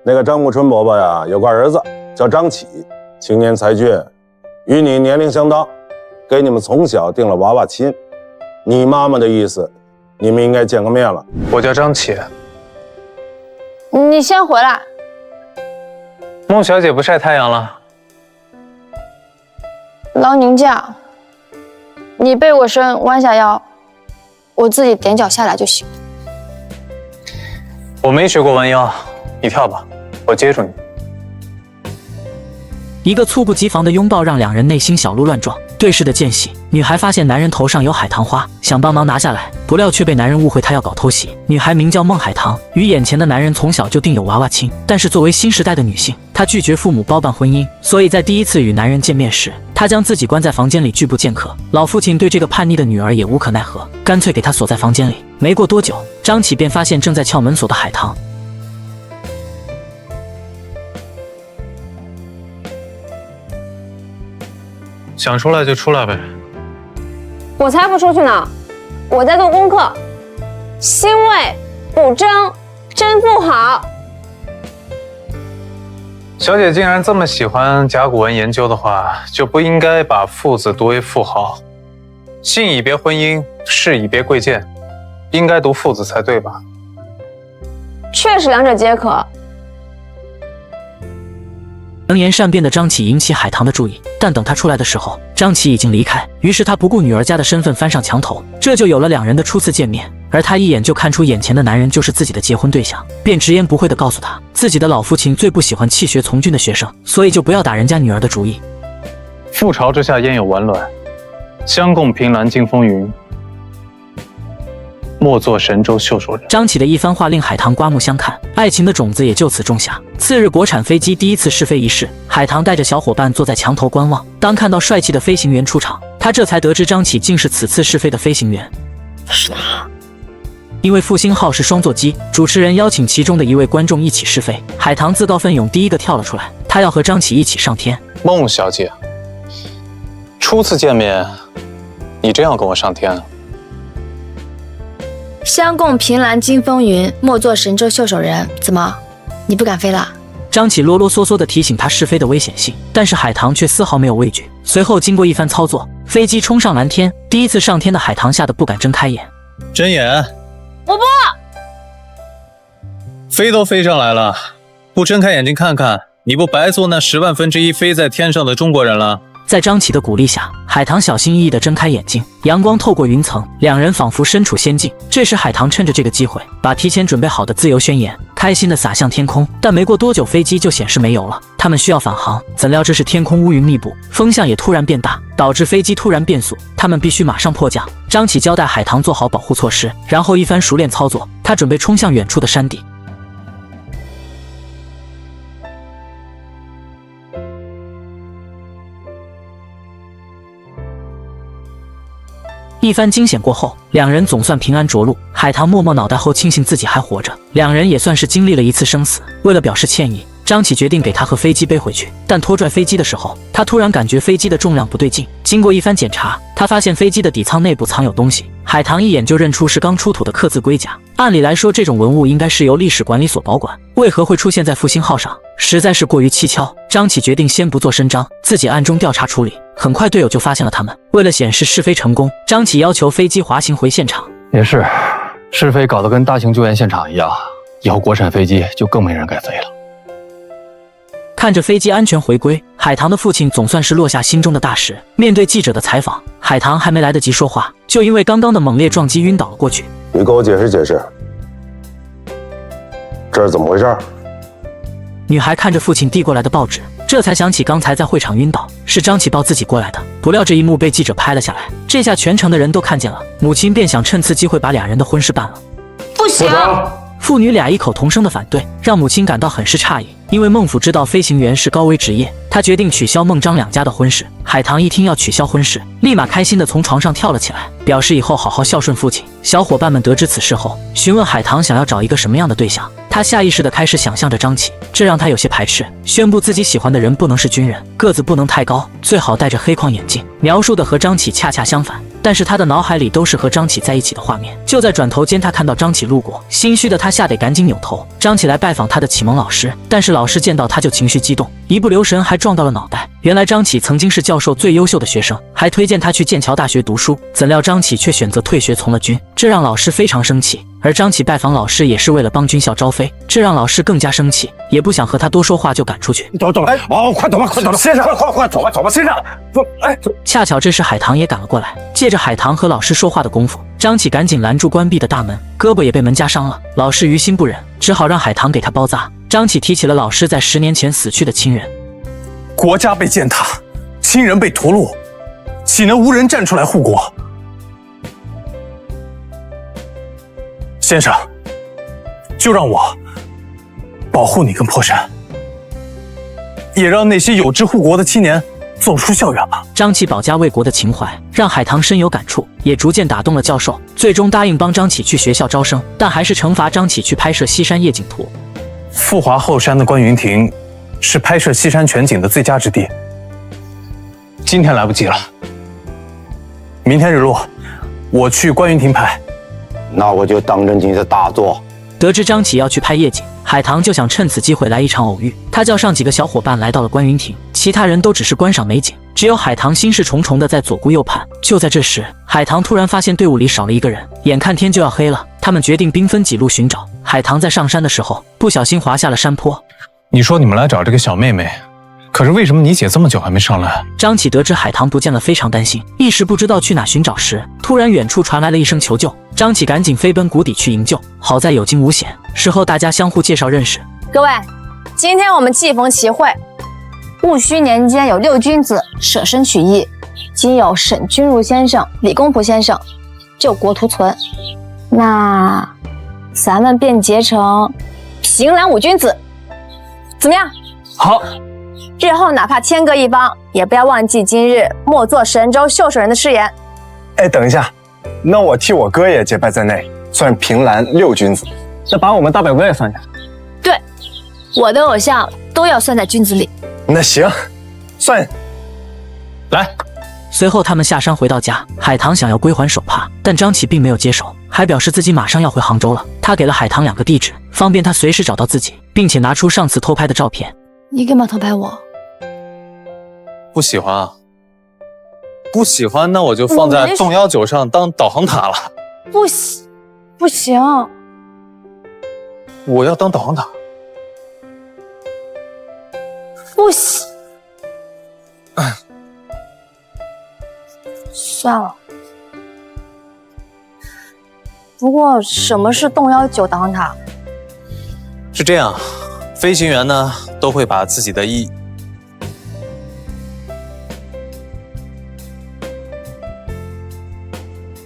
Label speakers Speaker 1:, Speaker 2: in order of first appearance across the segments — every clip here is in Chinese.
Speaker 1: 那个张木春伯伯呀，有个儿子叫张启，青年才俊，与你年龄相当，给你们从小定了娃娃亲。你妈妈的意思，你们应该见个面了。
Speaker 2: 我叫张启。
Speaker 3: 你先回来。
Speaker 2: 孟小姐不晒太阳了？
Speaker 3: 劳您驾，你背我身，弯下腰，我自己踮脚下来就行。
Speaker 2: 我没学过弯腰，你跳吧，我接住你。
Speaker 4: 一个猝不及防的拥抱让两人内心小鹿乱撞。对视的间隙，女孩发现男人头上有海棠花，想帮忙拿下来，不料却被男人误会她要搞偷袭。女孩名叫孟海棠，与眼前的男人从小就定有娃娃亲，但是作为新时代的女性，她拒绝父母包办婚姻，所以在第一次与男人见面时，她将自己关在房间里拒不见客。老父亲对这个叛逆的女儿也无可奈何，干脆给她锁在房间里。没过多久，张启便发现正在撬门锁的海棠。
Speaker 2: 想出来就出来呗。
Speaker 5: 我才不出去呢，我在做功课。辛未不争，真不好。
Speaker 2: 小姐既然这么喜欢甲骨文研究的话，就不应该把父字读为富豪。姓以别婚姻，事以别贵贱，应该读父字才对吧？
Speaker 5: 确实两者皆可。
Speaker 4: 能言善辩的张启引起海棠的注意，但等他出来的时候，张启已经离开。于是他不顾女儿家的身份翻上墙头，这就有了两人的初次见面。而他一眼就看出眼前的男人就是自己的结婚对象，便直言不讳地告诉他，自己的老父亲最不喜欢弃学从军的学生，所以就不要打人家女儿的主意。
Speaker 2: 覆巢之下焉有完卵，相共凭栏经风云，莫作神州袖手人。
Speaker 4: 张启的一番话令海棠刮目相看，爱情的种子也就此种下。次日，国产飞机第一次试飞仪式，海棠带着小伙伴坐在墙头观望。当看到帅气的飞行员出场，他这才得知张启竟是此次试飞的飞行员。
Speaker 3: 是他。
Speaker 4: 因为复兴号是双座机，主持人邀请其中的一位观众一起试飞。海棠自告奋勇，第一个跳了出来，他要和张启一起上天。
Speaker 2: 孟小姐，初次见面，你真要跟我上天？
Speaker 3: 相共凭栏经风云，莫作神州袖手人。怎么，你不敢飞了？
Speaker 4: 张启啰啰嗦嗦地提醒他试飞的危险性，但是海棠却丝毫没有畏惧。随后经过一番操作，飞机冲上蓝天。第一次上天的海棠吓得不敢睁开眼。
Speaker 2: 睁眼！
Speaker 5: 我不。
Speaker 2: 飞都飞上来了，不睁开眼睛看看，你不白做那10万分之一飞在天上的中国人了？
Speaker 4: 在张启的鼓励下，海棠小心翼翼地睁开眼睛，阳光透过云层，两人仿佛身处仙境。这时海棠趁着这个机会，把提前准备好的自由宣言开心地洒向天空。但没过多久，飞机就显示没油了，他们需要返航。怎料这时天空乌云密布，风向也突然变大，导致飞机突然变速，他们必须马上迫降。张启交代海棠做好保护措施，然后一番熟练操作，他准备冲向远处的山顶。一番惊险过后，两人总算平安着陆。海棠默默脑袋后庆幸自己还活着，两人也算是经历了一次生死。为了表示歉意，张启决定给他和飞机背回去。但拖拽飞机的时候，他突然感觉飞机的重量不对劲。经过一番检查，他发现飞机的底舱内部藏有东西。海棠一眼就认出是刚出土的刻字龟甲。按理来说，这种文物应该是由历史管理所保管，为何会出现在复兴号上，实在是过于蹊跷。张启决定先不做声张，自己暗中调查处理。很快队友就发现了他们。为了显示试飞成功，张启要求飞机滑行回现场。
Speaker 6: 也是，试飞搞得跟大型救援现场一样，以后国产飞机就更没人敢飞了。
Speaker 4: 看着飞机安全回归，海棠的父亲总算是落下心中的大石。面对记者的采访，海棠还没来得及说话，就因为刚刚的猛烈撞击晕倒了过去。
Speaker 1: 你给我解释解释，这是怎么回事？
Speaker 4: 女孩看着父亲递过来的报纸，这才想起刚才在会场晕倒是张启抱自己过来的。不料这一幕被记者拍了下来，这下全城的人都看见了。母亲便想趁此机会把俩人的婚事办了。
Speaker 3: 不行！
Speaker 4: 父女俩异口同声的反对，让母亲感到很是诧异。因为孟府知道飞行员是高危职业，他决定取消孟张两家的婚事。海棠一听要取消婚事，立马开心的从床上跳了起来，表示以后好好孝顺父亲。小伙伴们得知此事后，询问海棠想要找一个什么样的对象。他下意识的开始想象着张启，这让他有些排斥，宣布自己喜欢的人不能是军人，个子不能太高，最好戴着黑框眼镜，描述的和张启恰恰相反。但是他的脑海里都是和张启在一起的画面。就在转头间，他看到张启路过，心虚的他吓得赶紧扭头。张启来拜访他的启蒙老师，但是老师见到他就情绪激动，一不留神还撞到了脑袋。原来张启曾经是教授最优秀的学生，还推荐他去剑桥大学读书，怎料张启却选择退学从了军，这让老师非常生气。而张启拜访老师也是为了帮军校招飞，这让老师更加生气，也不想和他多说话就赶出去。
Speaker 7: 走了，快走吧，快走吧，先生，快走吧，先生，
Speaker 4: 恰巧这时海棠也赶了过来，借着海棠和老师说话的功夫，张启赶紧拦住关闭的大门，胳膊也被门夹伤了。老师于心不忍，只好让海棠给他包扎。张启提起了老师在10年前死去的亲人，
Speaker 7: 国家被践踏，亲人被屠戮，岂能无人站出来护国？先生，就让我保护你跟破山，也让那些有志护国的青年走出校园吧。
Speaker 4: 张启保家卫国的情怀让海棠深有感触，也逐渐打动了教授，最终答应帮张启去学校招生，但还是惩罚张启去拍摄西山夜景图。
Speaker 7: 富华后山的观云亭是拍摄西山全景的最佳之地，今天来不及了，明天日落我去观云亭拍。
Speaker 8: 那我就当真你是大作。
Speaker 4: 得知张启要去拍夜景，海棠就想趁此机会来一场偶遇。他叫上几个小伙伴来到了观云亭，其他人都只是观赏美景，只有海棠心事重重的在左顾右盼。就在这时，海棠突然发现队伍里少了一个人，眼看天就要黑了，他们决定兵分几路寻找。海棠在上山的时候不小心滑下了山坡。
Speaker 7: 你说你们来找这个小妹妹，可是为什么你姐这么久还没上来？
Speaker 4: 张启得知海棠不见了，非常担心，一时不知道去哪寻找时，突然远处传来了一声求救。张启赶紧飞奔谷底去营救，好在有惊无险。事后大家相互介绍认识。
Speaker 3: 各位，今天我们契逢其会，戊戌年间有6君子舍身取义，今有沈君儒先生、李公朴先生救国图存，那咱们便结成平蓝5君子，怎么样？
Speaker 7: 好，
Speaker 3: 日后哪怕天各一方，也不要忘记今日莫做神州秀水人的誓言。
Speaker 9: 哎，等一下，那我替我哥也结拜在内，算平蓝6君子。
Speaker 6: 那把我们大表哥也算下。
Speaker 3: 对，我的偶像都要算在君子里。
Speaker 9: 那行，算。
Speaker 7: 来。
Speaker 4: 随后他们下山回到家，海棠想要归还手帕，但张启并没有接手，还表示自己马上要回杭州了。他给了海棠2个地址，方便他随时找到自己，并且拿出上次偷拍的照片。
Speaker 3: 你干嘛偷拍我？
Speaker 2: 不喜欢啊？不喜欢，那我就放在洞幺9上当导航塔了。
Speaker 3: 不行，
Speaker 2: 我要当导航塔。
Speaker 3: 不行。算了。不过什么是洞幺9导航塔？
Speaker 2: 是这样，飞行员呢都会把自己的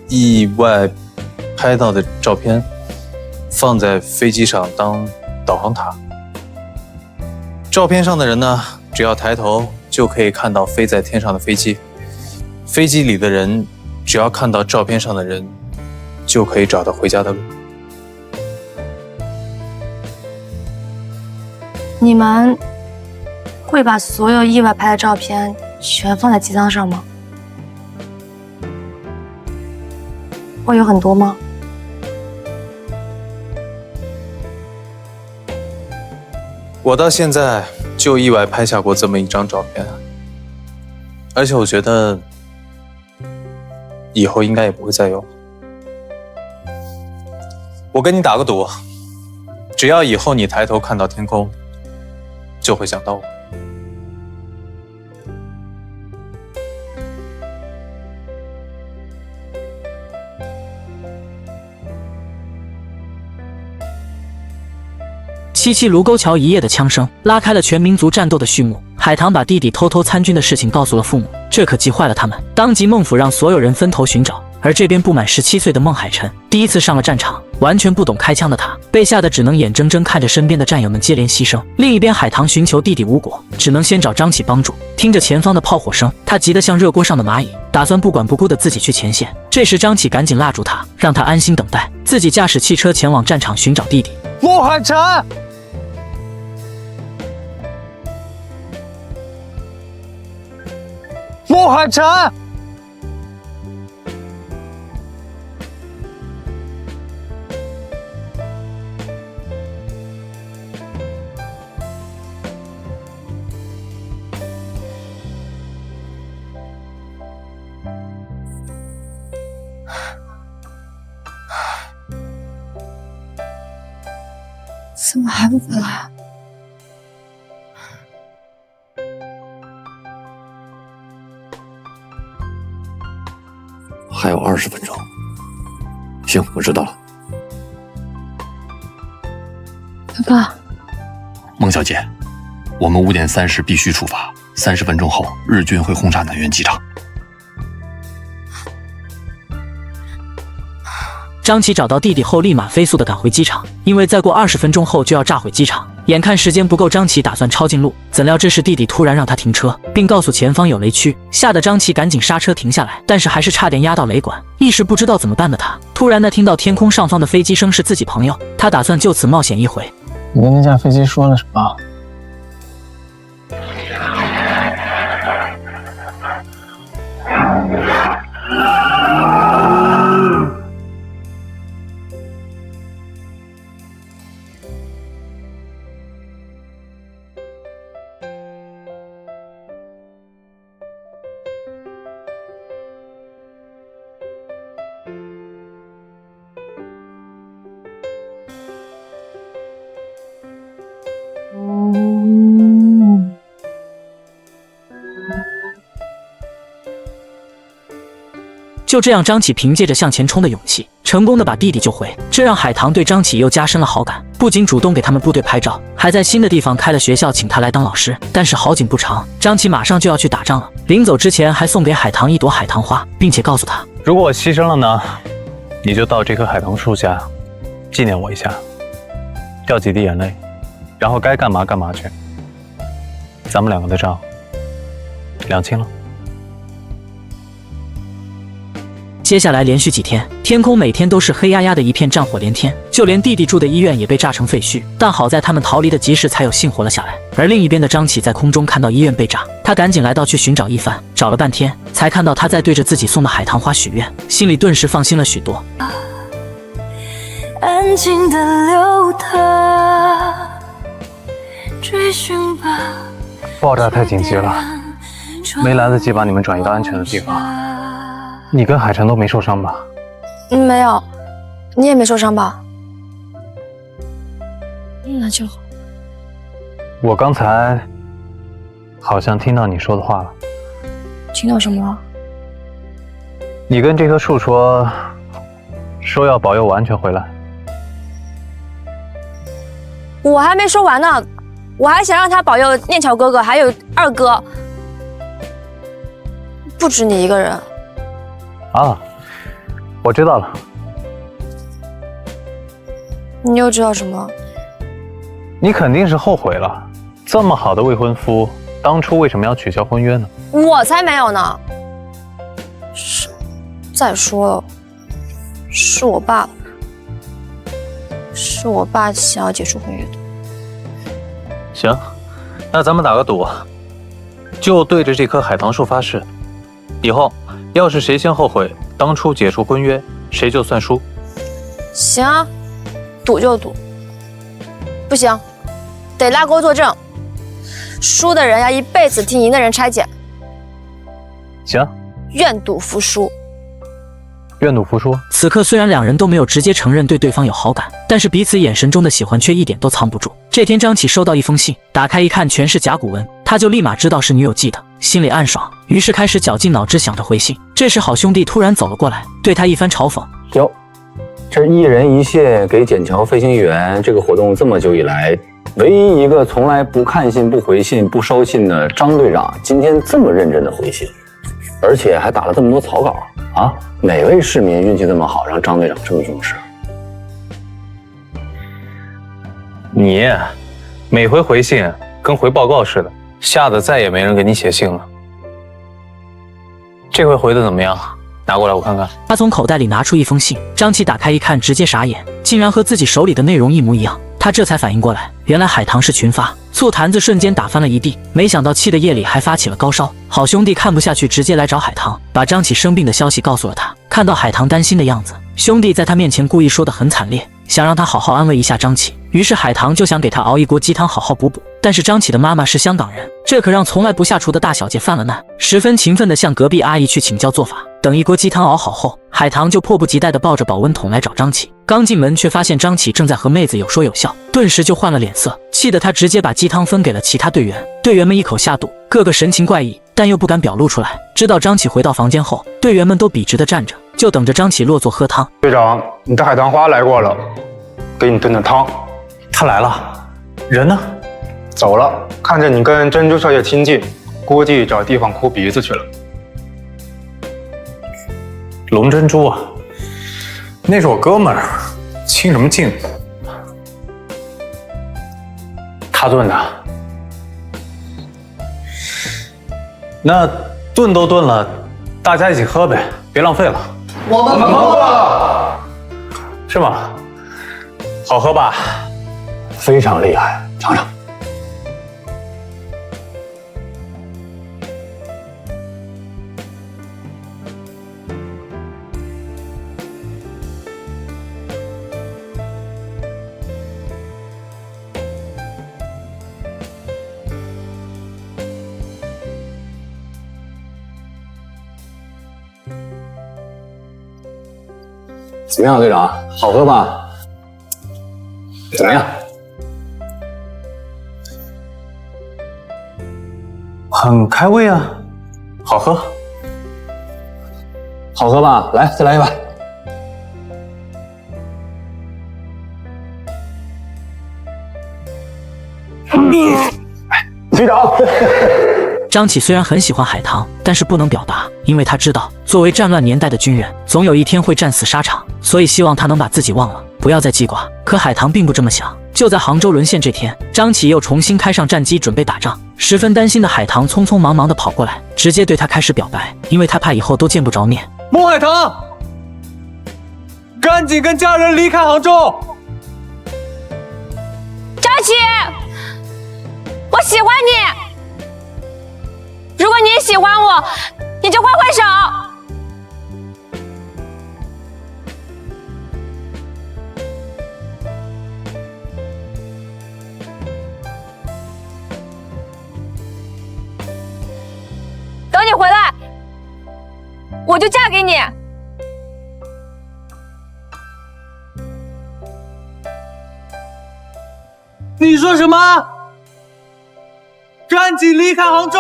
Speaker 2: 意外拍到的照片放在飞机上当导航塔。照片上的人呢，只要抬头就可以看到飞在天上的飞机，飞机里的人只要看到照片上的人，就可以找到回家的路。
Speaker 3: 你们会把所有意外拍的照片全放在机舱上吗？会有很多吗？
Speaker 2: 我到现在就意外拍下过这么一张照片，而且我觉得以后应该也不会再有。我跟你打个赌，只要以后你抬头看到天空，就会想到我。
Speaker 4: 七七卢沟桥一夜的枪声拉开了全民族战斗的序幕。海棠把弟弟偷偷参军的事情告诉了父母，这可急坏了他们。当即孟府让所有人分头寻找，而这边不满17岁的孟海辰第一次上了战场，完全不懂开枪的他被吓得只能眼睁睁看着身边的战友们接连牺牲。另一边海棠寻求弟弟无果，只能先找张启帮助。听着前方的炮火声，他急得像热锅上的蚂蚁，打算不管不顾的自己去前线。这时张启赶紧拉住他，让他安心等待，自己驾驶汽车前往战场寻找弟弟。
Speaker 6: 孟海辰，孟海辰，
Speaker 3: 怎么还不回来？
Speaker 10: 还有20分钟。行，我知道了。
Speaker 3: 爸爸，
Speaker 10: 孟小姐，我们5点30必须出发，30分钟后日军会轰炸南苑机场。
Speaker 4: 张琪找到弟弟后，立马飞速地赶回机场，因为再过20分钟后就要炸毁机场。眼看时间不够，张琪打算抄近路，怎料这时弟弟突然让他停车，并告诉前方有雷区，吓得张琪赶紧刹车停下来，但是还是差点压到雷管。一时不知道怎么办的他，突然听到天空上方的飞机声是自己朋友，他打算就此冒险一回。
Speaker 6: 你跟那架飞机说了什么？
Speaker 4: 就这样，张启凭借着向前冲的勇气，成功的把弟弟救回，这让海棠对张启又加深了好感，不仅主动给他们部队拍照，还在新的地方开了学校，请他来当老师。但是好景不长，张启马上就要去打仗了，临走之前还送给海棠一朵海棠花，并且告诉他，
Speaker 7: 如果我牺牲了呢，你就到这棵海棠树下纪念我一下，掉几滴眼泪，然后该干嘛干嘛去。咱们2个的账两清了。
Speaker 4: 接下来连续几天，天空每天都是黑压压的一片，战火连天，就连弟弟住的医院也被炸成废墟。但好在他们逃离的及时，才有幸活了下来。而另一边的张启在空中看到医院被炸，他赶紧来到去寻找一番，找了半天才看到他在对着自己送的海棠花许愿，心里顿时放心了许多。
Speaker 11: 安静的留它，追寻吧。
Speaker 7: 爆炸太紧急了，没来得及把你们转移到安全的地方。你跟海晨都没受伤吧？
Speaker 3: 没有，你也没受伤吧？那就好。
Speaker 7: 我刚才好像听到你说的话了。
Speaker 3: 听到什么了？
Speaker 7: 你跟这棵树说要保佑我安全回来。
Speaker 3: 我还没说完呢，我还想让他保佑念巧哥哥还有二哥，不止你一个人。
Speaker 7: 啊，我知道了。
Speaker 3: 你又知道什么？
Speaker 7: 你肯定是后悔了，这么好的未婚夫，当初为什么要取消婚约呢？
Speaker 3: 我才没有呢。再说了，是我爸想要解除婚约的。
Speaker 2: 行，那咱们打个赌，就对着这棵海棠树发誓，以后要是谁先后悔当初解除婚约，谁就算输。
Speaker 3: 行啊，赌就赌。不行，得拉钩作证，输的人要一辈子听赢的人差遣。
Speaker 7: 行，
Speaker 3: 愿赌服输。
Speaker 7: 愿赌服输。
Speaker 4: 此刻虽然两人都没有直接承认对对方有好感，但是彼此眼神中的喜欢却一点都藏不住。这天张启收到一封信，打开一看全是甲骨文，他就立马知道是女友寄的，心里暗爽，于是开始绞尽脑汁想着回信。这时好兄弟突然走了过来，对他一番嘲讽。
Speaker 8: 哟，这一人一谢给笕桥飞行员这个活动这么久以来，唯一一个从来不看信、不回信、不收信的张队长，今天这么认真的回信，而且还打了这么多草稿啊！哪位市民运气这么好，让张队长这么重视？
Speaker 7: 你每回回信跟回报告似的，吓得再也没人给你写信了。这回回的怎么样？拿过来我看看。
Speaker 4: 他从口袋里拿出一封信，张琪打开一看，直接傻眼，竟然和自己手里的内容一模一样。他这才反应过来，原来海棠是群发，醋坛子瞬间打翻了一地，没想到气的夜里还发起了高烧。好兄弟看不下去，直接来找海棠，把张启生病的消息告诉了他。看到海棠担心的样子，兄弟在他面前故意说得很惨烈，想让他好好安慰一下张启。于是海棠就想给他熬一锅鸡汤，好好补补。但是张启的妈妈是香港人，这可让从来不下厨的大小姐犯了难，十分勤奋地向隔壁阿姨去请教做法。等一锅鸡汤熬好后，海棠就迫不及待地抱着保温桶来找张启。刚进门却发现张启正在和妹子有说有笑，顿时就换了脸色，气得他直接把鸡汤分给了其他队员。队员们一口下肚，个个神情怪异，但又不敢表露出来。直到张启回到房间后，队员们都笔直地站着，就等着张启落座喝汤。
Speaker 12: 队长，你的海棠花来过了，给你炖的汤。
Speaker 7: 他来了，人呢？
Speaker 12: 走了，看着你跟珍珠小姐亲近，估计找地方哭鼻子去了。
Speaker 7: 龙珍珠啊，那是我哥们儿，亲什么近？他炖的。那炖都炖了，大家一起喝呗，别浪费了。
Speaker 9: 我们喝了，
Speaker 7: 是吗？好喝吧？
Speaker 8: 非常厉害，尝尝。怎么样，队长？好喝吧？怎么样？
Speaker 7: 很开胃啊，好喝。
Speaker 8: 好喝吧？来，再来一碗。
Speaker 9: 队长。
Speaker 4: 张启虽然很喜欢海棠，但是不能表达，因为他知道作为战乱年代的军人，总有一天会战死沙场，所以希望他能把自己忘了，不要再记挂。可海棠并不这么想。就在杭州沦陷这天，张启又重新开上战机准备打仗，十分担心的海棠匆匆忙忙地跑过来，直接对他开始表白，因为他怕以后都见不着面。
Speaker 2: 孟海棠，赶紧跟家人离开杭州。
Speaker 5: 张启，我喜欢你。如果你也喜欢我，你就挥挥手。等你回来，我就嫁给你。
Speaker 2: 你说什么？赶紧离开杭州！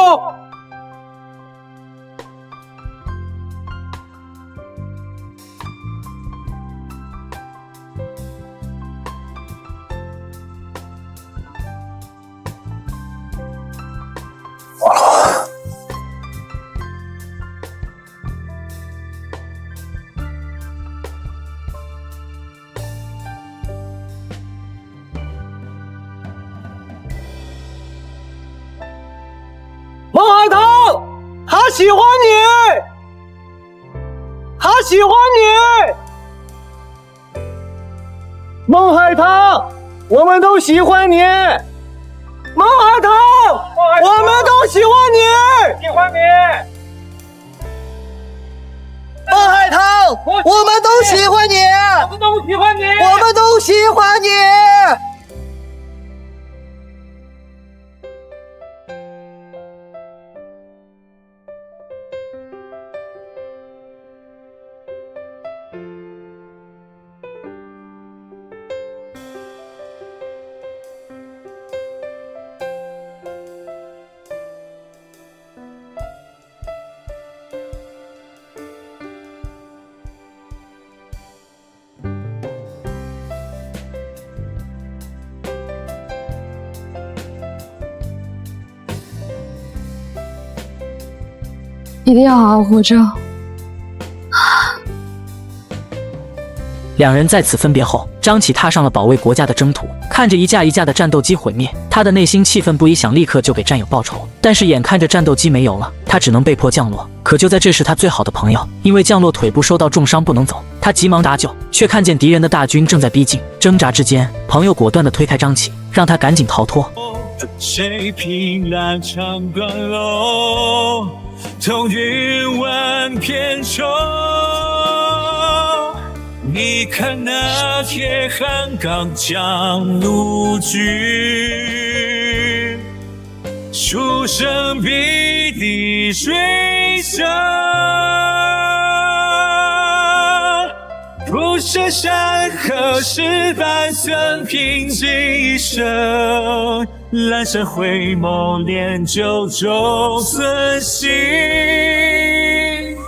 Speaker 2: 孟海棠，他喜欢你，他喜欢你，孟海棠，我们都喜欢你，孟海棠，我们都喜欢你，喜欢你，孟海棠，我们都喜欢你，我们都喜欢你，我们都喜欢你。
Speaker 11: 一定要好好活着。
Speaker 4: 两人在此分别后，张启踏上了保卫国家的征途。看着一架一架的战斗机毁灭，他的内心气愤不已，想立刻就给战友报仇。但是眼看着战斗机没油了，他只能被迫降落。可就在这时，他最好的朋友因为降落腿部受到重伤不能走，他急忙搭救，却看见敌人的大军正在逼近。挣扎之间，朋友果断地推开张启，让他赶紧逃脱。
Speaker 13: 谁凭栏唱断楼，痛云万片愁。你看那铁汉刚将陆军，出生比你追着，不舍山河是半寸平静一生，阑珊回眸连九州寸心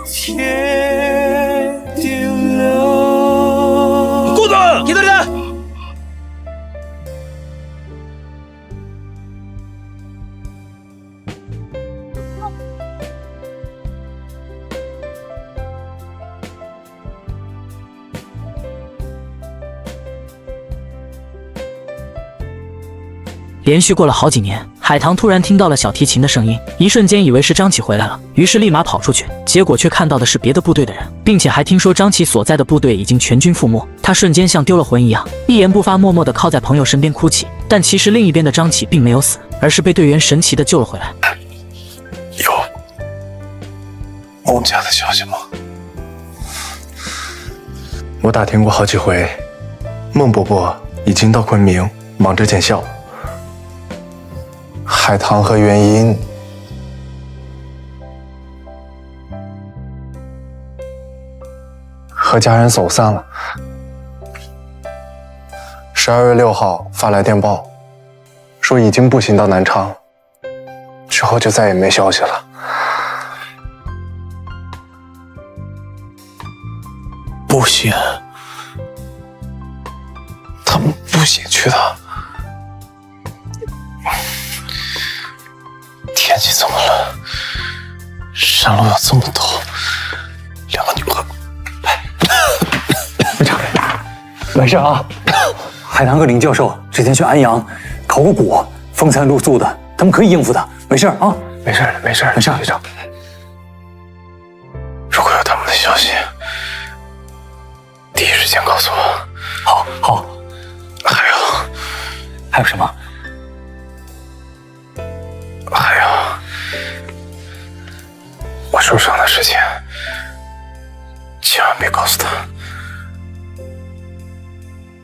Speaker 13: 铁定留。
Speaker 2: 顾总，一个人。
Speaker 4: 连续过了好几年，海棠突然听到了小提琴的声音，一瞬间以为是张启回来了，于是立马跑出去，结果却看到的是别的部队的人，并且还听说张启所在的部队已经全军覆没。他瞬间像丢了魂一样，一言不发，默默地靠在朋友身边哭泣。但其实另一边的张启并没有死，而是被队员神奇地救了回来。
Speaker 12: 有孟家的消息吗？我打听过好几回，孟伯伯已经到昆明，忙着见效。海棠和元英和家人走散了。12月6号发来电报，说已经步行到南昌，之后就再也没消息了。步行？他们步行去的？天气这么冷，山路又这么陡，两个女孩……
Speaker 8: 队长，没事啊。海棠和林教授之前去安阳考过古，风餐露宿的，他们可以应付的，没事啊。
Speaker 12: 没事，没事，没事，队长。如果有他们的消息，第一时间告诉我。
Speaker 8: 好，好。
Speaker 12: 还有
Speaker 8: 什么？
Speaker 12: 还有我受伤的事情，千万别告诉他。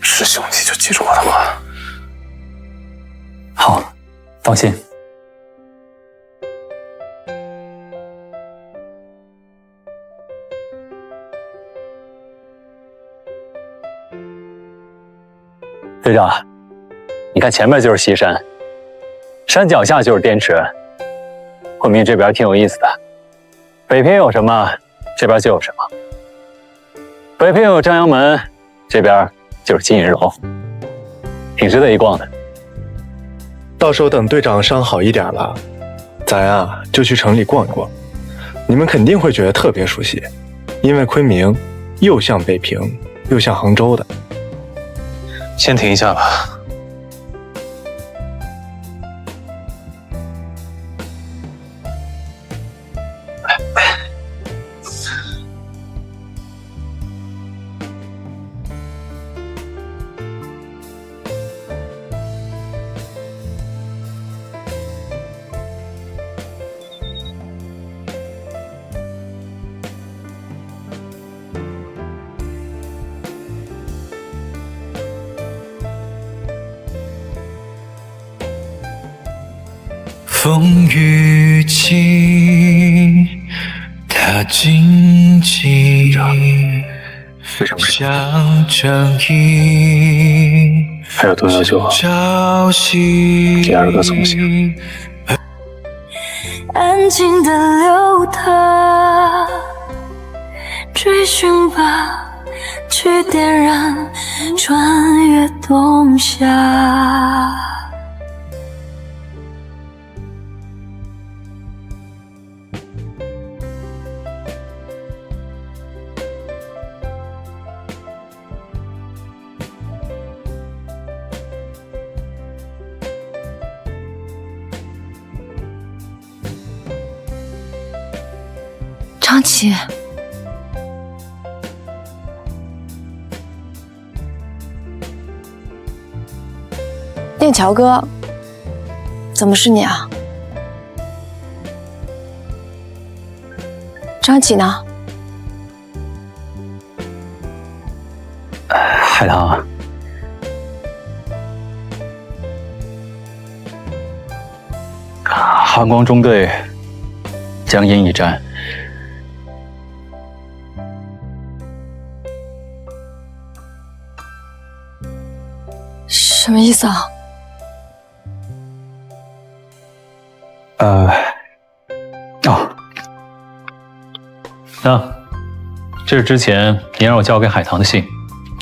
Speaker 12: 是兄弟就记住我的话。
Speaker 8: 好，放心。队长，你看前面就是西山，山脚下就是滇池。昆明这边挺有意思的，北平有什么，这边就有什么。北平有张阳门，这边就是金银楼，挺值得一逛的。
Speaker 12: 到时候等队长伤好一点了，咱啊就去城里逛一逛，你们肯定会觉得特别熟悉，因为昆明又像北平又像杭州的。
Speaker 2: 先停一下吧。
Speaker 13: 风雨起，踏荆棘，向正义。
Speaker 12: 还有多久就好？第二个从行。
Speaker 11: 安静的流淌，追寻吧，去点燃，穿越冬夏。
Speaker 3: 张琪，念桥哥，怎么是你啊？张琪呢？
Speaker 8: 海棠，
Speaker 6: 寒光中队将因一战。
Speaker 3: 什么意思啊？
Speaker 6: 这是之前你让我交给海棠的信，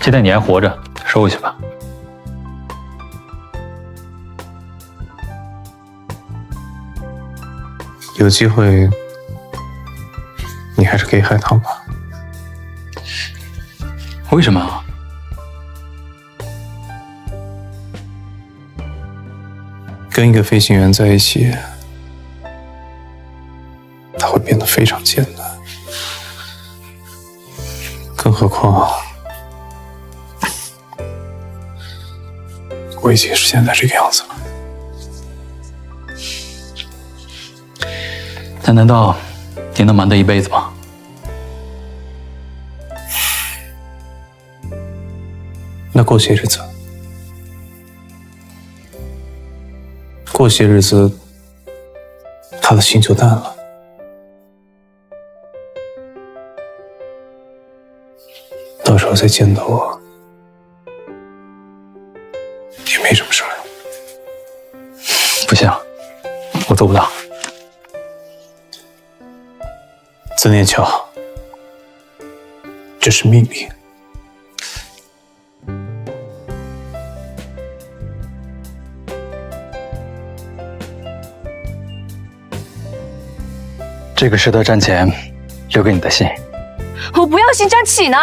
Speaker 6: 现在你还活着，收回去吧。
Speaker 2: 有机会，你还是给海棠吧。
Speaker 6: 为什么？
Speaker 2: 跟一个飞行员在一起，他会变得非常艰难。更何况，我已经是现在这个样子了。
Speaker 6: 那难道你能瞒得一辈子吗？
Speaker 2: 那过些日子，他的心就淡了。到时候再见到我，也没什么事儿。
Speaker 6: 不行，我做不到。
Speaker 2: 曾念桥，这是命令。
Speaker 6: 这个是他战前留给你的信。
Speaker 3: 我不要信张启呢。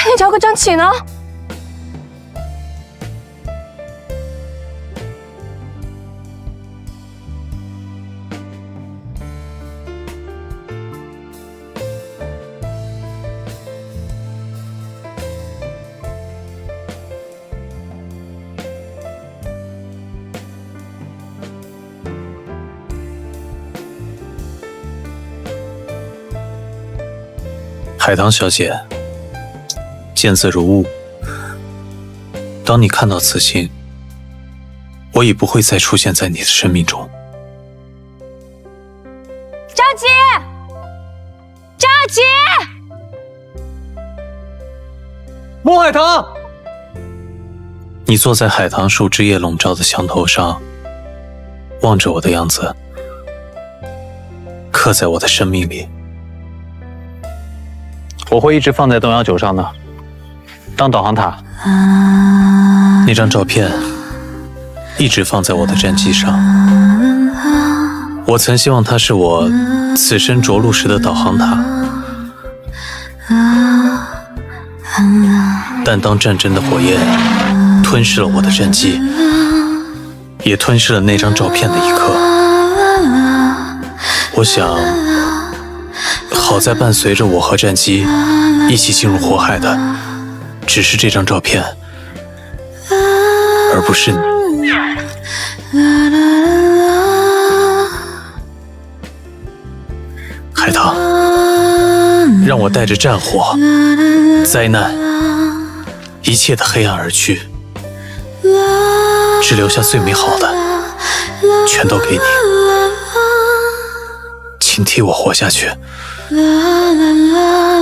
Speaker 3: 你找个张启呢？
Speaker 2: 海棠小姐，见字如晤。当你看到此信，我已不会再出现在你的生命中。
Speaker 3: 张琪，张琪，
Speaker 2: 莫海棠，你坐在海棠树枝叶笼罩的墙头上，望着我的样子，刻在我的生命里。
Speaker 7: 我会一直放在东阳酒上的，当导航塔。
Speaker 2: 那张照片一直放在我的战机上，我曾希望它是我此生着陆时的导航塔。但当战争的火焰吞噬了我的战机，也吞噬了那张照片的一刻，我想，好在伴随着我和战机一起进入火海的，只是这张照片，而不是你。海棠，让我带着战火、灾难、一切的黑暗而去，只留下最美好的，全都给你。请替我活下去。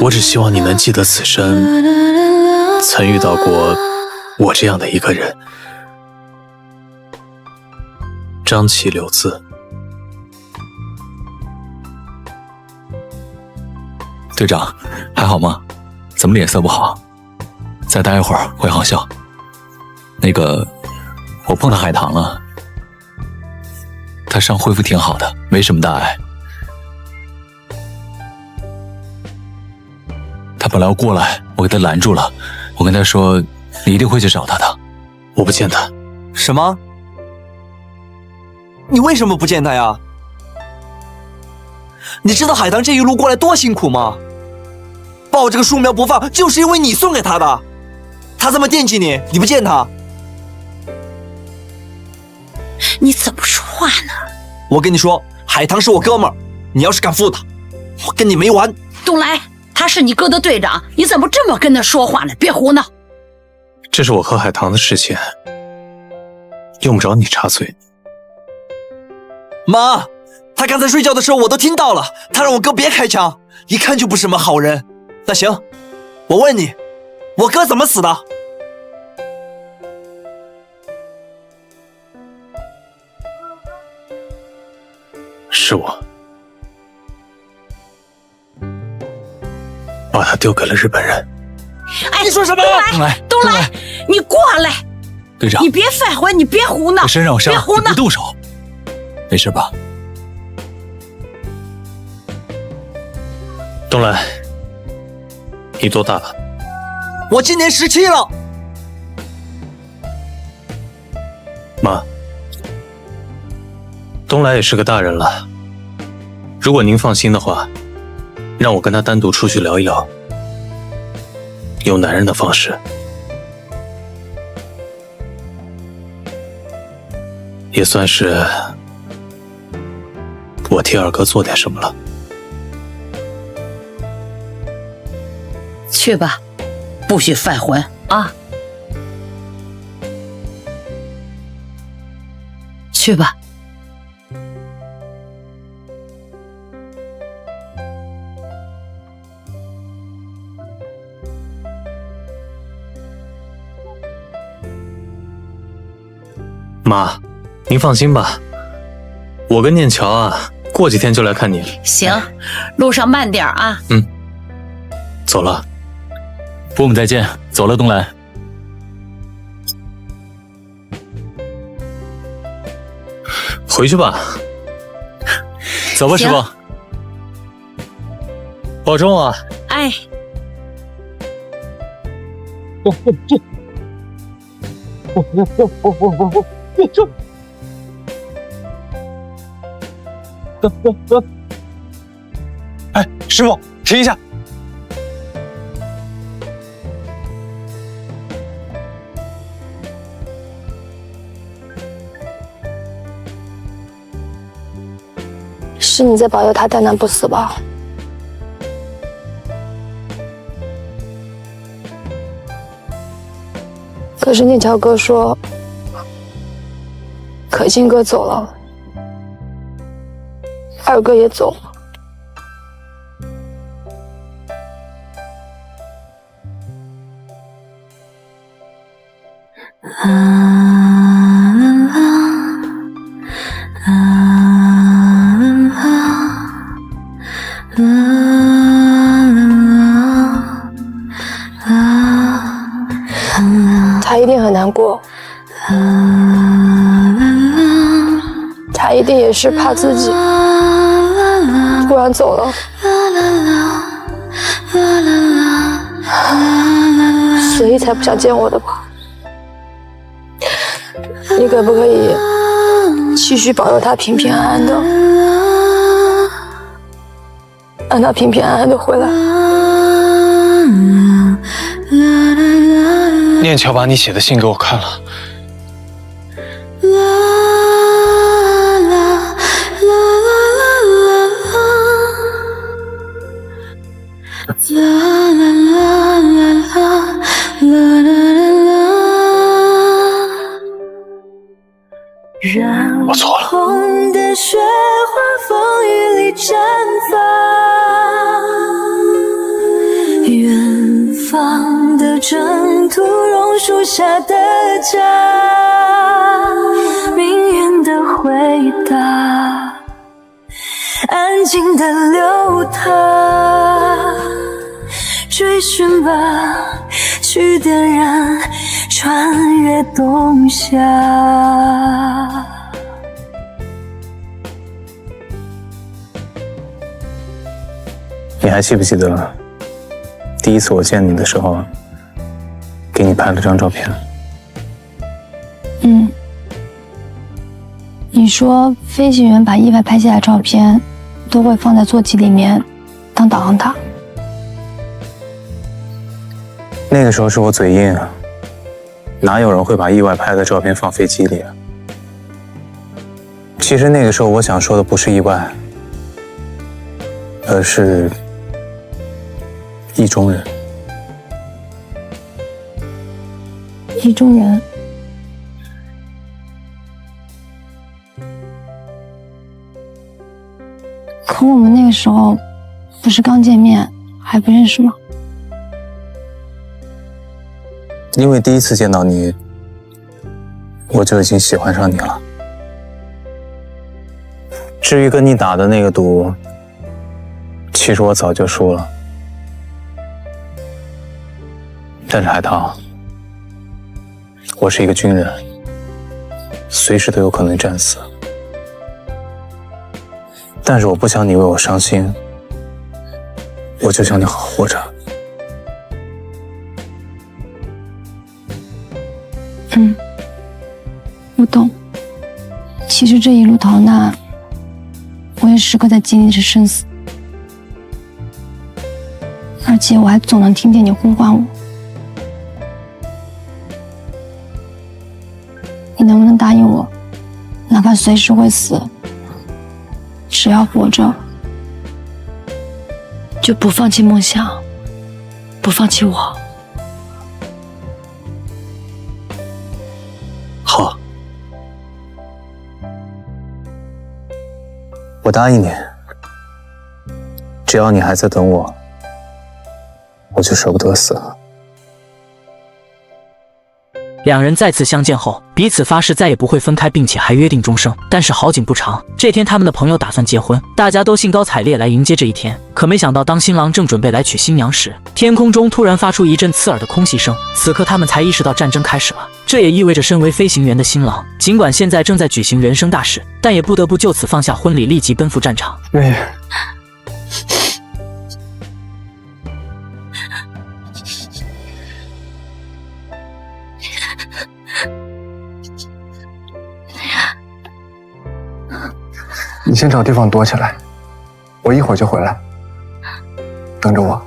Speaker 2: 我只希望你能记得此生曾遇到过我这样的一个人。张启留字。
Speaker 10: 队长，还好吗？怎么脸色不好？再待一会儿会好笑。那个，我碰到海棠了，他伤恢复挺好的，没什么大碍。他本来要过来，我给他拦住了。我跟他说，你一定会去找他的。
Speaker 2: 我不见他。
Speaker 14: 什么？你为什么不见他呀？你知道海棠这一路过来多辛苦吗？抱这个树苗不放，就是因为你送给他的。他这么惦记你，你不见他，
Speaker 15: 你怎么说话呢？
Speaker 14: 我跟你说，海棠是我哥们儿，你要是敢负他，我跟你没完。
Speaker 15: 东来，他是你哥的队长，你怎么这么跟他说话呢？别胡闹。
Speaker 2: 这是我和海棠的事情，用不着你插嘴。
Speaker 14: 妈，他刚才睡觉的时候我都听到了，他让我哥别开枪，一看就不是什么好人。那行，我问你，我哥怎么死的？
Speaker 2: 是我把他丢给了日本人。
Speaker 15: 哎，
Speaker 14: 你说什么？
Speaker 15: 东来，你过来！
Speaker 10: 队长，
Speaker 15: 你别反悔，你别胡闹！
Speaker 10: 我身上有伤，
Speaker 15: 别胡闹！
Speaker 10: 你别动手，没事吧？
Speaker 2: 东来，你多大了？
Speaker 14: 我今年17了。
Speaker 2: 妈，东来也是个大人了。如果您放心的话，让我跟他单独出去聊一聊，用男人的方式，也算是我替二哥做点什么了。
Speaker 15: 去吧，不许犯浑啊！去吧。
Speaker 2: 妈，您放心吧，我跟念乔啊，过几天就来看您。
Speaker 15: 行，路上慢点啊。
Speaker 2: 走了。
Speaker 10: 伯母再见，走了，东来。
Speaker 2: 回去吧。
Speaker 10: 走吧，师傅。
Speaker 2: 保重啊。
Speaker 15: 哎。
Speaker 9: 哎，师傅，停一下！
Speaker 3: 是你在保佑他大难不死吧？可是念乔哥说，可心哥走了，二哥也走了。他一定很难过，他一定也是怕自己突然走了，所以才不想见我的吧？你可不可以继续保佑他平平安安的，让他平平安安的回来？
Speaker 12: 念乔把你写的信给我看了。
Speaker 11: 我错了。红的雪花风雨里绽放，远方的征途榕树下的家，命运的回答，安静的流淌，追寻吧，去点燃，穿越冬夏。
Speaker 2: 你还记不记得第一次我见你的时候，给你拍了张照片？
Speaker 3: 你说飞行员把意外拍下来的照片都会放在座机里面当导航塔。
Speaker 2: 那个时候是我嘴硬啊，哪有人会把意外拍的照片放飞机里啊？其实那个时候我想说的不是意外，而是意中人。
Speaker 3: 意中人。可我们那个时候不是刚见面，还不认识吗？
Speaker 2: 因为第一次见到你，我就已经喜欢上你了。至于跟你打的那个赌，其实我早就输了。但是海棠，我是一个军人，随时都有可能战死。但是我不想你为我伤心，我就想你好好活着。
Speaker 3: 我懂。其实这一路逃难，我也时刻在经历着生死，而且我还总能听见你呼唤我。你能不能答应我，哪怕随时会死，只要活着，就不放弃梦想，不放弃我？
Speaker 2: 好，我答应你，只要你还在等我，我就舍不得死。
Speaker 4: 两人再次相见后，彼此发誓再也不会分开，并且还约定终生。但是好景不长，这天他们的朋友打算结婚，大家都兴高采烈来迎接这一天。可没想到，当新郎正准备来娶新娘时，天空中突然发出一阵刺耳的空袭声。此刻他们才意识到战争开始了。这也意味着身为飞行员的新郎，尽管现在正在举行人生大事，但也不得不就此放下婚礼，立即奔赴战场。
Speaker 9: 你先找地方躲起来，我一会儿就回来，等着我。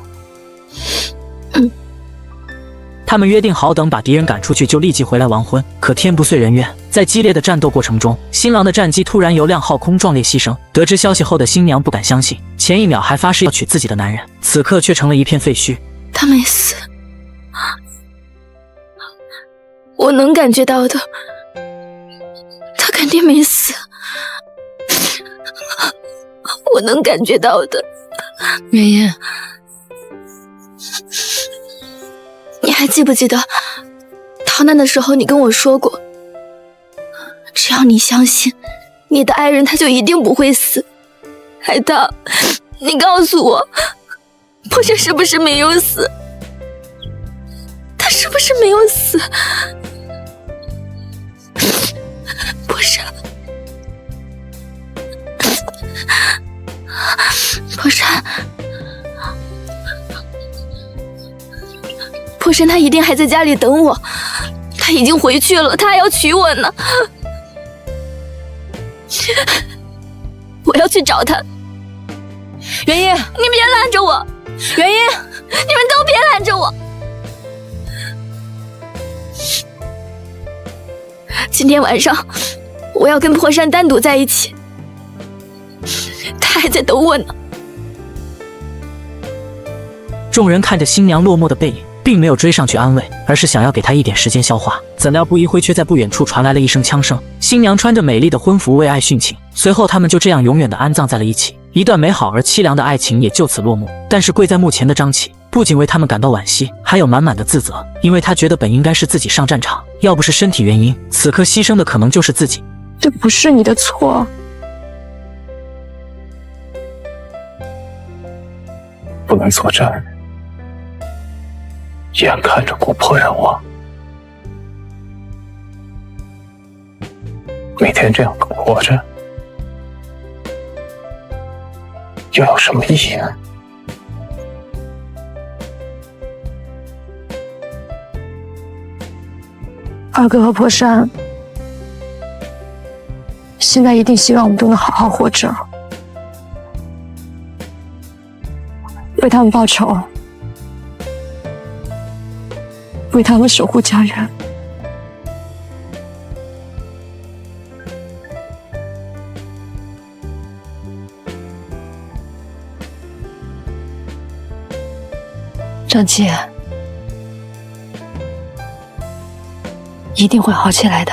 Speaker 4: 他们约定好，等把敌人赶出去就立即回来完婚。可天不遂人愿，在激烈的战斗过程中，新郎的战机突然由亮号空壮烈牺牲。得知消息后的新娘不敢相信，前一秒还发誓要娶自己的男人，此刻却成了一片废墟。
Speaker 11: 他没死，我能感觉到的，他肯定没死，我能感觉到的。
Speaker 15: 原因，
Speaker 11: 你还记不记得逃难的时候你跟我说过，只要你相信你的爱人，他就一定不会死。海棠，你告诉我，破山是不是没有死？他是不是没有死？破山，破山，破山，他一定还在家里等我，他已经回去了，他还要娶我呢。我要去找他。
Speaker 5: 原因，
Speaker 11: 你别拦着我！
Speaker 5: 原因，
Speaker 11: 你们都别拦着我！今天晚上，我要跟破山单独在一起，他还在等我呢。
Speaker 4: 众人看着新娘落寞的背影，并没有追上去安慰，而是想要给她一点时间消化。怎料不一会，却在不远处传来了一声枪声。新娘穿着美丽的婚服为爱殉情，随后他们就这样永远的安葬在了一起。一段美好而凄凉的爱情也就此落幕。但是跪在墓前的张启不仅为他们感到惋惜，还有满满的自责，因为他觉得本应该是自己上战场，要不是身体原因，此刻牺牲的可能就是自己。
Speaker 3: 这不是你的错。
Speaker 7: 不能作战，眼看着国破人亡，每天这样活着，又有什么意义呢？
Speaker 3: 二哥和破山现在一定希望我们都能好好活着，为他们报仇，为他们守护家园。张姐，
Speaker 11: 一定会好起来的。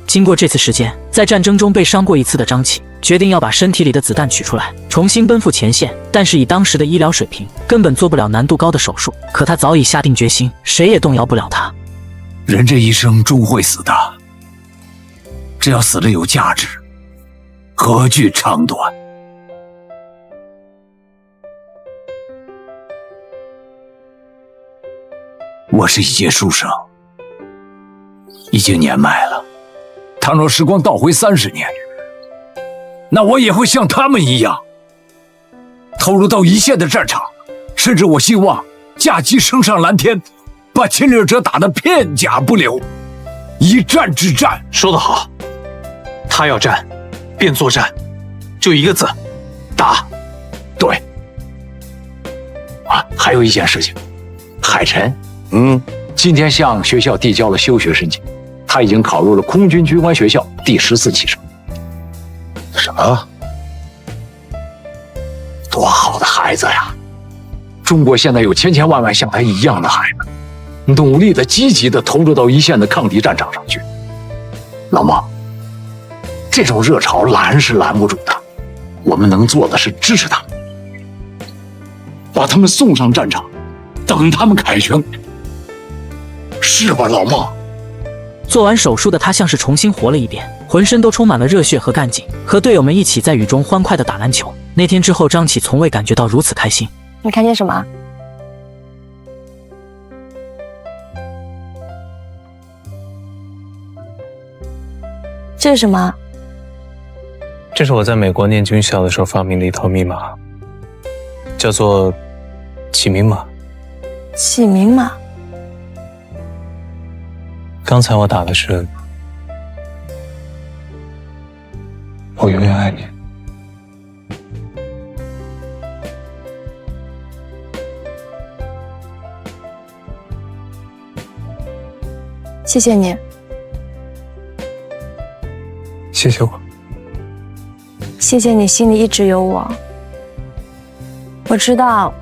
Speaker 4: 经过这次事件，在战争中被伤过一次的张启决定要把身体里的子弹取出来，重新奔赴前线。但是以当时的医疗水平，根本做不了难度高的手术。可他早已下定决心，谁也动摇不了他。
Speaker 16: 人这一生终会死的，只要死了有价值，何惧长短？我是一介书生，已经年迈了。倘若时光倒回30年，那我也会像他们一样，投入到一线的战场，甚至我希望驾机升上蓝天，把侵略者打得片甲不留，一战之战。
Speaker 2: 说得好，他要战，便作战，就一个字，打。
Speaker 16: 对。啊，还有一件事情，海晨，今天向学校递交了休学申请。他已经考入了空军军官学校第14期生。
Speaker 1: 什么？
Speaker 16: 多好的孩子呀！中国现在有千千万万像他一样的孩子，努力的、积极的投入到一线的抗敌战场上去。老孟，这种热潮拦是拦不住的，我们能做的是支持他们，把他们送上战场，等他们凯旋，是吧，老孟？
Speaker 4: 做完手术的他像是重新活了一遍，浑身都充满了热血和干劲，和队友们一起在雨中欢快地打篮球。那天之后，张启从未感觉到如此开心。
Speaker 3: 你看见什么？这是什么？
Speaker 2: 这是我在美国念军校的时候发明的一套密码，叫做起名码。
Speaker 3: 起名码。
Speaker 2: 刚才我打的是我永远爱你。
Speaker 3: 谢谢你。
Speaker 2: 谢谢我。
Speaker 3: 谢谢你心里一直有我。我知道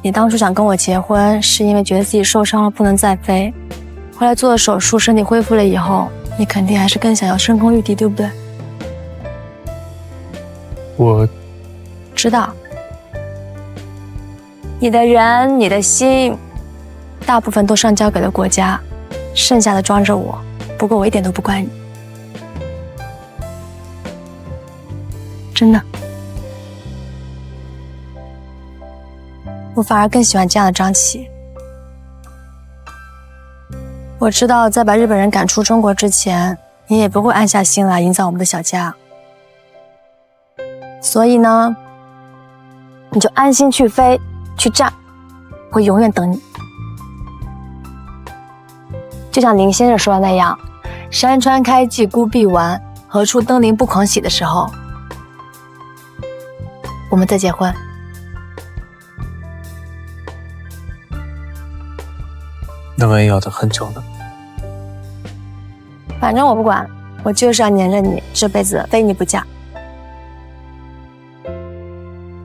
Speaker 3: 你当初想跟我结婚是因为觉得自己受伤了不能再飞，后来做了手术身体恢复了以后，你肯定还是更想要升空玉帝，对不对？
Speaker 2: 我
Speaker 3: 知道你的人你的心大部分都上交给了国家，剩下的装着我，不过我一点都不怪你，真的。我反而更喜欢这样的张琪。我知道在把日本人赶出中国之前，你也不会安下心来营造我们的小家，所以呢，你就安心去飞去战，我永远等你。就像林先生说的那样，山川开季孤臂弯，何处登临不狂喜的时候，我们再结婚。
Speaker 2: 那万一要等很久呢？
Speaker 3: 反正我不管，我就是要黏着你，这辈子非你不嫁。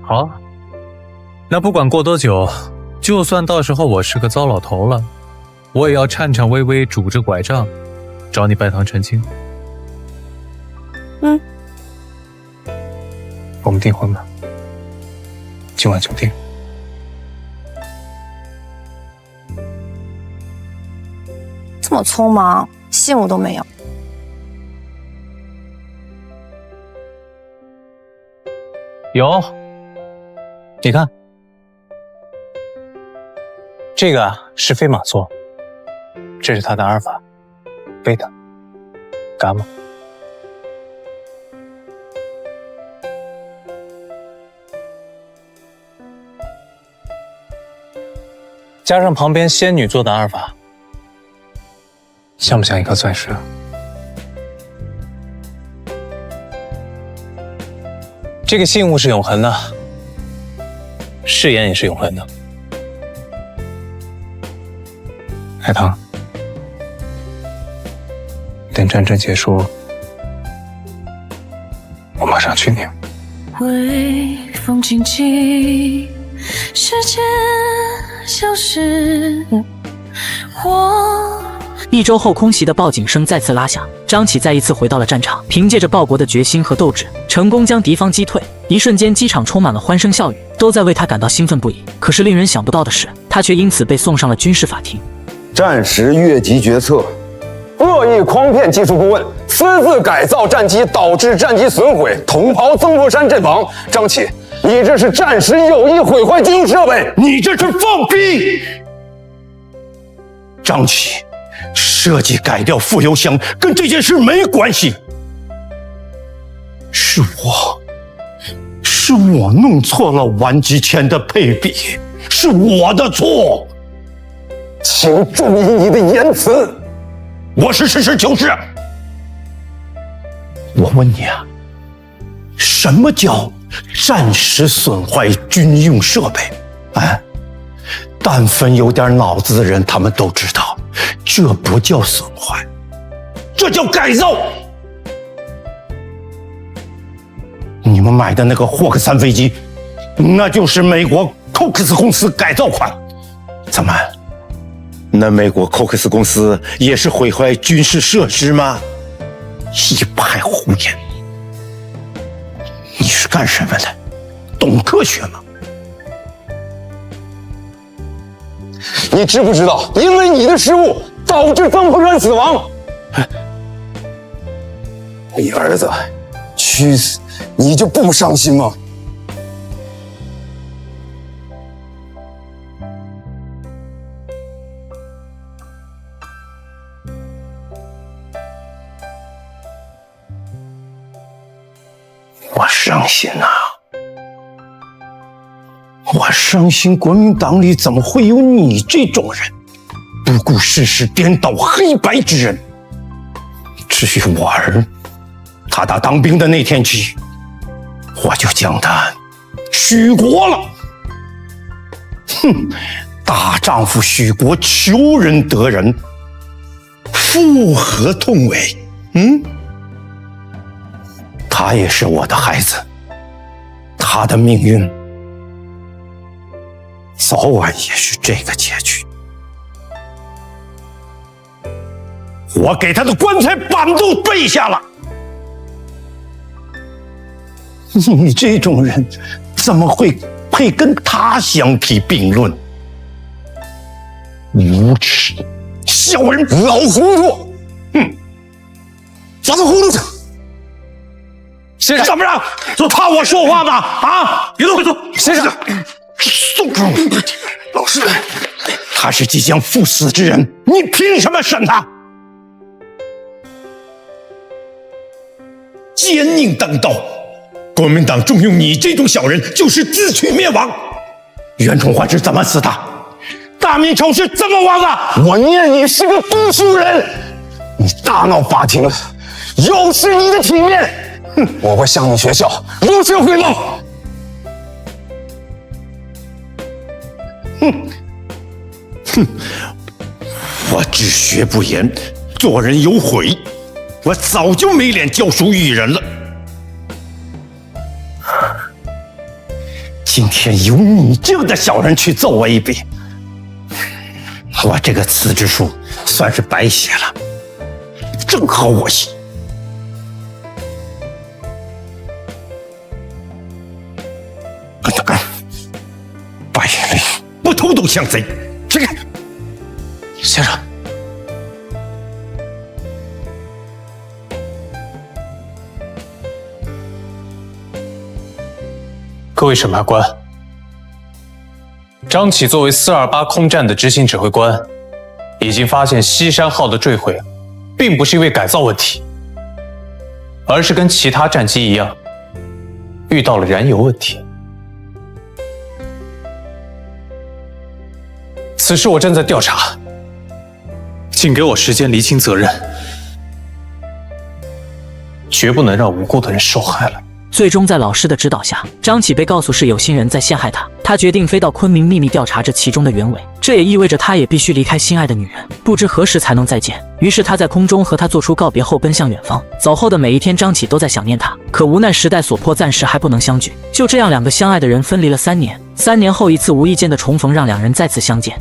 Speaker 2: 好啊，那不管过多久，就算到时候我是个糟老头了，我也要颤颤巍巍拄着拐杖找你拜堂成亲。我们订婚吧，今晚就订。
Speaker 3: 这么匆忙，信物都没有。
Speaker 7: 有，你看，这个是非马座，这是它的阿尔法、贝塔、伽马。加上旁边仙女座的阿尔法，
Speaker 12: 像不像一颗钻石？
Speaker 7: 这个信物是永恒的，誓言也是永恒的。
Speaker 12: 海棠，等战争结束，我马上去领。
Speaker 17: 微风轻轻，时间消失。
Speaker 4: 1周后，空袭的报警声再次拉响，张启再一次回到了战场，凭借着报国的决心和斗志，成功将敌方击退。一瞬间，机场充满了欢声笑语，都在为他感到兴奋不已。可是令人想不到的是，他却因此被送上了军事法庭。
Speaker 9: 战时越级决策，恶意诓骗技术顾问，私自改造战机导致战机损毁，同袍曾国藩阵亡。张启，你这是战时有意毁坏军用设备，
Speaker 18: 你这是放屁！张启，设计改掉副油箱跟这件事没关系，是我弄错了完机前的配比，是我的错，
Speaker 9: 请注意你的言辞。
Speaker 18: 我是实事求是。我问你啊，什么叫战时损坏军用设备？啊，但凡有点脑子的人，他们都知道，这不叫损坏，这叫改造。你们买的那个霍克3飞机，那就是美国 Cox 公司改造款。怎么？那美国 Cox 公司也是毁坏军事设施吗？一派胡言！你是干什么的？懂科学吗？
Speaker 9: 你知不知道，因为你的失误导致曾国藩死亡？你儿子去死，你就不伤心吗？
Speaker 18: 我伤心啊！我伤心，国民党里怎么会有你这种人，不顾事实、颠倒黑白之人？至于我儿，他打当兵的那天起，我就将他许国了。哼，大丈夫许国，求人得人，父何痛为？他也是我的孩子，他的命运早晚也是这个结局。我给他的棺材板都背下了。你这种人怎么会配跟他相提并论？无耻小人，
Speaker 9: 老糊涂！把他糊涂着！
Speaker 18: 先生，怎么着？就怕我说话吗？啊！别动，别动！先生，松手！老师，他是即将赴死之人，你凭什么审他？奸佞当道，国民党重用你这种小人，就是自取灭亡。袁崇焕是怎么死的？大明朝是怎么亡的？
Speaker 9: 我念你是个读书人，你大闹法庭，有失你的体面。我会向你学校如实汇报。
Speaker 18: 我治学不严，做人有悔，我早就没脸教书育人了。今天由你这样的小人去揍我一笔，我这个辞职书算是白写了，正合我意。败类，不偷斗像贼！这个
Speaker 2: 先生，各位审判官，张启作为428空战的执行指挥官，已经发现西山号的坠毁，并不是因为改造问题，而是跟其他战机一样，遇到了燃油问题。此事我正在调查，请给我时间厘清责任，绝不能让无辜的人受害了。
Speaker 4: 最终在老师的指导下，张启被告诉是有心人在陷害他。他决定飞到昆明秘密调查这其中的原委，这也意味着他也必须离开心爱的女人，不知何时才能再见。于是他在空中和她做出告别后奔向远方。走后的每一天，张启都在想念她，可无奈时代所迫，暂时还不能相聚。就这样，两个相爱的人分离了3年。3年后，一次无意间的重逢让两人再次相见。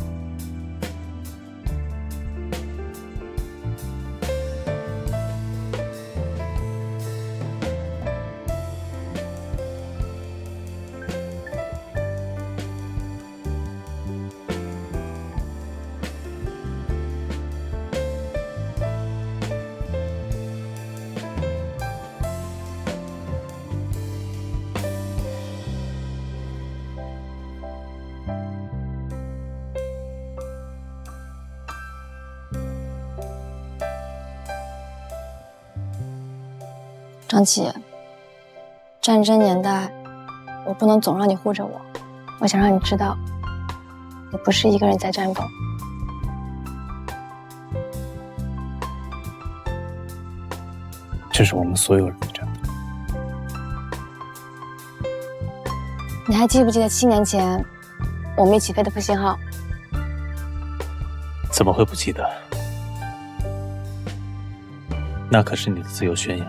Speaker 3: 张启，战争年代，我不能总让你护着我，我想让你知道，你不是一个人在战斗。
Speaker 7: 这是我们所有人的战斗。
Speaker 3: 你还记不记得7年前，我们一起飞的复兴号？
Speaker 7: 怎么会不记得？那可是你的自由宣言。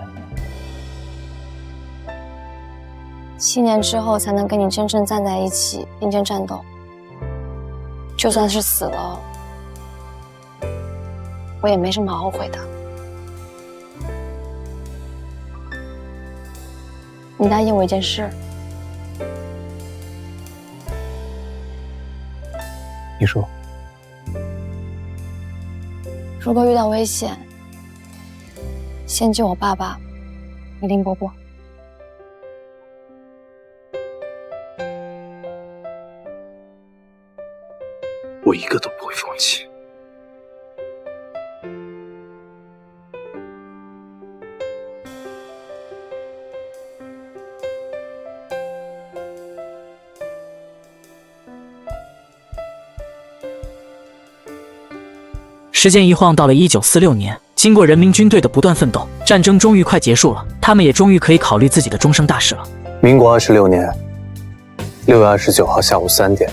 Speaker 3: 7年之后才能跟你真正站在一起并肩战斗，就算是死了，我也没什么好后悔的。你答应我一件事。
Speaker 7: 你说。
Speaker 3: 如果遇到危险，先救我爸爸和林伯伯。
Speaker 16: 我一个都不会放弃。
Speaker 4: 时间一晃到了1946年，经过人民军队的不断奋斗，战争终于快结束了，他们也终于可以考虑自己的终生大事了。
Speaker 7: 民国26年6月29号下午3点，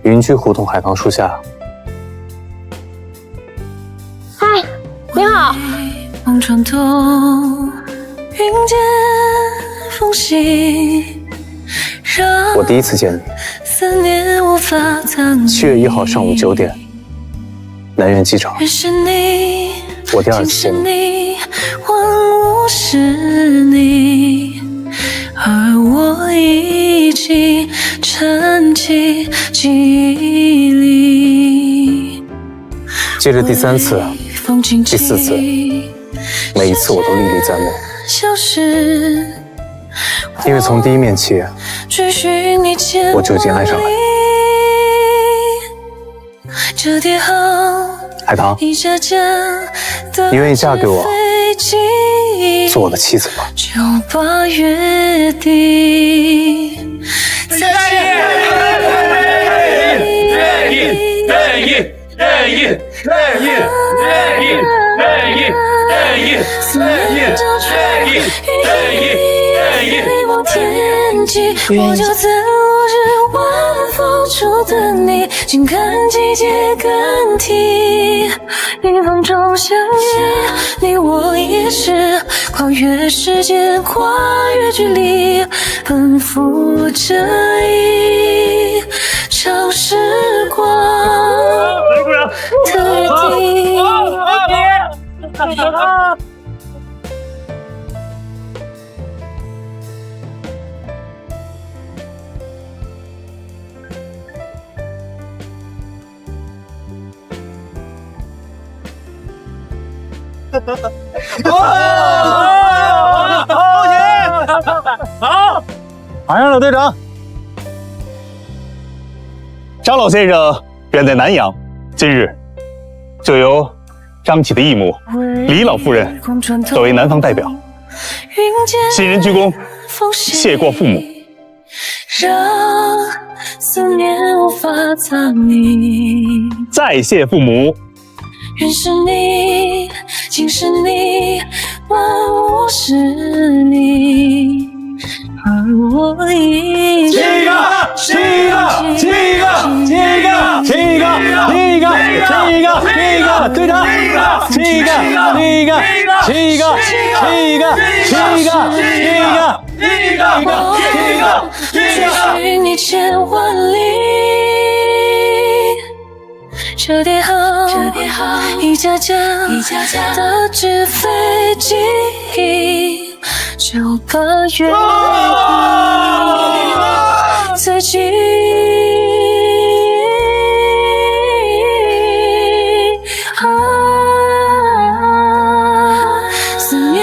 Speaker 7: 云居胡同海棠树下。
Speaker 5: 嗨，你好。
Speaker 17: 梦穿透云间缝隙，
Speaker 7: 我第一次见你
Speaker 17: 思念无法藏
Speaker 7: ，7月1号上午9点，南苑机场。
Speaker 17: 是你，
Speaker 7: 我第2次见你，
Speaker 17: 万物是你，而我已经沉寂记忆里。
Speaker 7: 接着第3次、第4次，每一次我都历历在目。因为从第一面起，我就已经爱上了你。海棠，你愿意嫁给我，做我的妻子吗？
Speaker 17: 就把约定我就在落日晚风处等你，静看季节更替，逆风中相遇，你我也是跨越时间，跨越距离，奔赴这一场时光的地。
Speaker 7: 好，马上，老队长，
Speaker 19: 张老先生远在南阳，今日就由张启的义母李老夫人作为南方代表，新人鞠躬，谢过父母。
Speaker 17: 让思念无法藏匿，
Speaker 19: 再谢父母。
Speaker 17: 原是你，竟是你，万物是你，而我已
Speaker 19: 七个，队长，七个，
Speaker 17: 追寻你千万里。这叠好，一架架的纸飞机，9个月自己。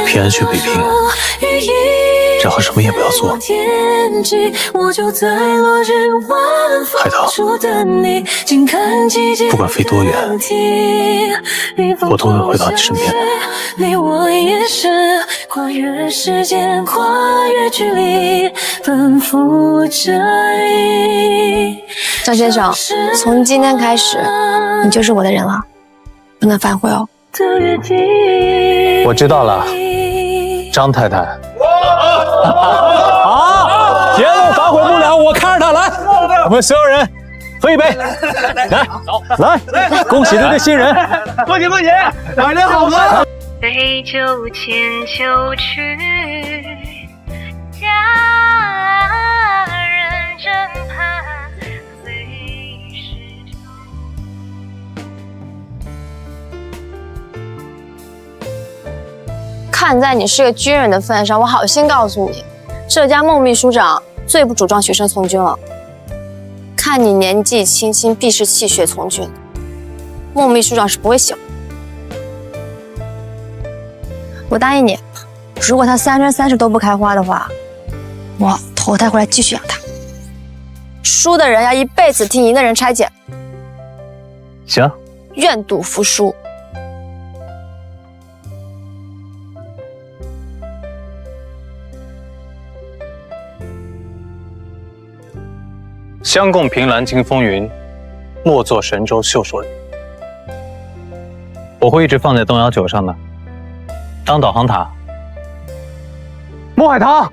Speaker 2: 平安去北平，然后什么也不要做。海棠，不管飞多远，我都会回到你身边的。
Speaker 17: 你我也是跨越时间，跨越距离，奔赴这里。
Speaker 3: 张先生，从今天开始，你就是我的人了，不能反悔哦。
Speaker 2: 我知道了，张太太。
Speaker 19: 好，绝对反悔不了，我看着他来。我们所有人喝一杯，来，恭喜这对新人！恭喜，来年好合。
Speaker 17: 杯酒千秋去，佳人枕畔最是
Speaker 3: 看在你是个军人的份上，我好心告诉你，这家孟秘书长最不主张学生从军了。看你年纪轻轻，必是气血从军，孟秘书长是不会喜欢。我答应你，如果他3生3世都不开花的话，我投胎回来继续养他。输的人要一辈子听赢的人拆解。
Speaker 7: 行，
Speaker 3: 愿赌服输。
Speaker 7: 相共凭栏经风云，莫作神州绣锁人。我会一直放在东窑9上的，当导航塔。
Speaker 19: 莫海棠，